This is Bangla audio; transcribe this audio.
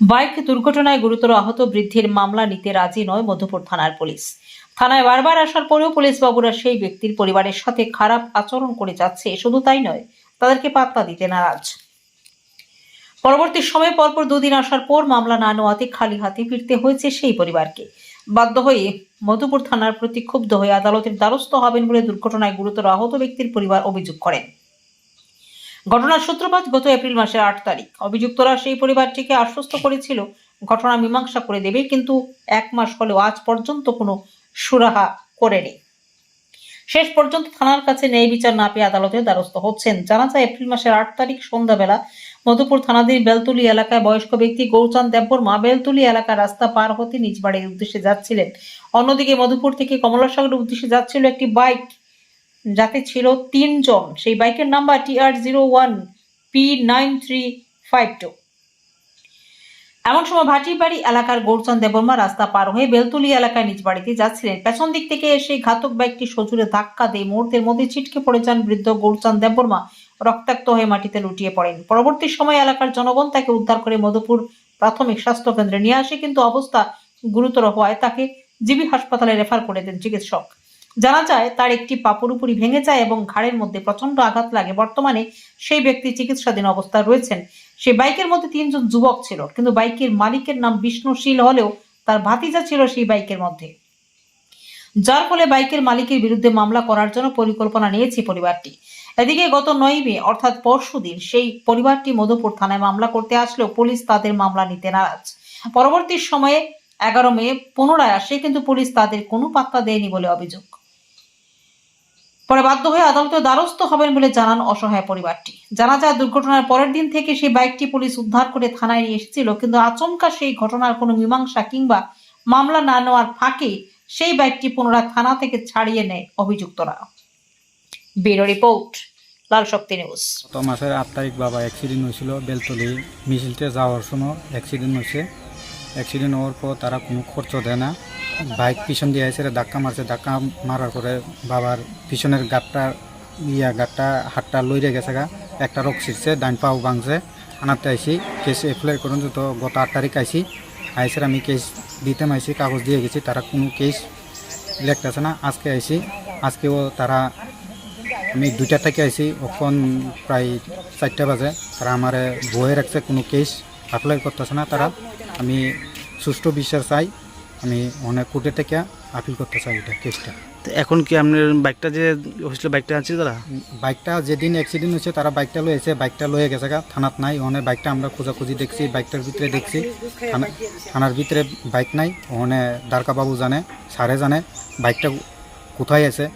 বাইক দুর্ঘটনায় গুরুতর আহত বৃদ্ধির মামলা নিতে রাজি নয় মধুপুর থানার পুলিশ। থানায় বারবার আসার পরেও পুলিশ বাবুরা সেই ব্যক্তির পরিবারের সাথে খারাপ আচরণ করে যাচ্ছে। শুধু তাই নয়, তাদেরকে পাত্তা দিতে নারাজ। পরবর্তী সময়ে পরপর দুদিন আসার পর মামলা না নেওয়াতে খালি হাতে ফিরতে হয়েছে সেই পরিবারকে। বাধ্য হয়ে মধুপুর থানার প্রতি ক্ষুব্ধ হয়ে আদালতের দ্বারস্থ হবেন বলে দুর্ঘটনায় গুরুতর আহত ব্যক্তির পরিবার অভিযোগ করেন। ঘটনার সূত্রপাত গত এপ্রিল মাসের 8 তারিখ। অভিযুক্তরা সেই পরিবারটিকে আশ্বস্ত করেছিল ঘটনা মীমাংসা করে দেবে, কিন্তু 1 মাস হলেও আজ পর্যন্ত কোনো সুরাহা করেনি। শেষ পর্যন্ত থানার কাছে ন্যায় বিচার না পেয়ে আদালতের দ্বারস্থ হচ্ছেন। জানা যায়, এপ্রিল মাসের 8 তারিখ সন্ধ্যাবেলা মধুপুর থানাধীন বেলতুলি এলাকায় বয়স্ক ব্যক্তি গৌরচাঁদ দেববর্মা বেলতুলি এলাকার রাস্তা পার হতে নিজ বাড়ির উদ্দেশ্যে যাচ্ছিলেন। অন্যদিকে মধুপুর থেকে কমলাসাগরের উদ্দেশ্যে যাচ্ছিল একটি বাইক, যাতে ছিল 3 জন। সেই বাইকের নাম্বার TR01P9352। এমন সময় ভাটিবাড়ি এলাকার গৌরচাঁদ দেববর্মা রাস্তা পার হয়ে বেলতুলি এলাকায় নিজ বাড়িতে যাচ্ছিলেন। পেছন দিক থেকে এসে ঘাতক বাইকটি সজোরে ধাক্কা দিয়ে মুহূর্তের মধ্যে ছিটকে পড়ে যান বৃদ্ধ গৌরচাঁদ দেববর্মা। রক্তাক্ত হয়ে মাটিতে লুটিয়ে পড়েন। পরবর্তী সময়ে এলাকার জনগণ তাকে উদ্ধার করে মধুপুর প্রাথমিক স্বাস্থ্য কেন্দ্রে নিয়ে আসে, কিন্তু অবস্থা গুরুতর হওয়ায় তাকে জিবি হাসপাতালে রেফার করে দেন চিকিৎসক। জানা যায়, তার একটি পা পুরোপুরি ভেঙে যায় এবং ঘাড়ের মধ্যে প্রচন্ড আঘাত লাগে। বর্তমানে সেই ব্যক্তি চিকিৎসাধীন অবস্থায় রয়েছেন। সেই বাইকের মধ্যে 3 জন যুবক ছিল, কিন্তু বাইকের মালিকের নাম বিষ্ণুশীল হলেও তার ভাতিজা ছিল সেই বাইকের মধ্যে, যার ফলে বাইকের মালিকের বিরুদ্ধে মামলা করার জন্য পরিকল্পনা নিয়েছে পরিবারটি। এদিকে গত 9 মে অর্থাৎ পরশুদিন সেই পরিবারটি মধুপুর থানায় মামলা করতে আসলেও পুলিশ তাদের মামলা নিতে নারাজ। পরবর্তী সময়ে 11 মে পুনরায় আসে, কিন্তু পুলিশ তাদের কোনো পাত্তা দেয়নি বলে অভিযোগ। পরে বাধ্য হয়ে আদালতের দ্বারস্থ হবেন বলে জানান অসহায় পরিবারটি। জানা যায়, দুর্ঘটনার পরের দিন থেকে সেই বাইকটি পুলিশ উদ্ধার করে থানায় নিয়ে এসেছিল, কিন্তু আচমকা সেই ঘটনার কোনো মীমাংসা কিংবা মামলা না নেওয়ার ফাঁকে সেই বাইকটি পুনরায় থানা থেকে ছাড়িয়ে নেয় অভিযুক্তরা। ব্যুরো রিপোর্ট, লাল শক্তি নিউজ। গত মাসের 8 তারিখ বাবা অ্যাক্সিডেন্ট হয়েছিল। বেলতলি মিছিলতে যাওয়ার সময় অ্যাক্সিডেন্ট হয়েছে। অ্যাক্সিডেন্ট হওয়ার পর তারা কোনো খরচ দেয় না। বাইক পিছন দিয়ে এসে ধাক্কা মারছে। ধাক্কা মারার পরে বাবার পিছনের গাঁটটা হাতটা লইরে গেছে গা, একটা রক ছিটছে, ডাইন পাও ভাঙছে। আনাতে আইসি কেস এপ্লাই করুন। তো গত 8 তারিখ আইসের আমি কেস দিতে আইসি, কাগজ দিয়ে গেছি, তারা কোনো কেস লেখতেছে না। আজকে আইসি, আজকেও তারা, আমি 2টা থেকে আইসি, ওখন প্রায় 4টা বাজে। তারা আমার বয়ে রাখছে, কোনো কেস অ্যাপ্লাই করতেছে না তারা। আমি সুষ্ঠু বিচার চাই। আমি অনেক কোর্টে থেকে আপিল করতে চাই এটা কেসটা। তো এখন কি আপনার বাইকটা যে হয়েছিল, বাইকটা আছে তারা? বাইকটা যেদিন অ্যাক্সিডেন্ট হয়েছে তারা বাইকটা লয়েছে, বাইকটা লয়ে গেছে গা, থানাত নাই। ওখানে বাইকটা আমরা খোঁজাখুঁজি দেখছি, বাইকটার ভিতরে দেখছি, থানার ভিতরে বাইক নাই। ওখানে দ্বারকা বাবু জানে, স্যারে জানে বাইকটা কোথায় আছে।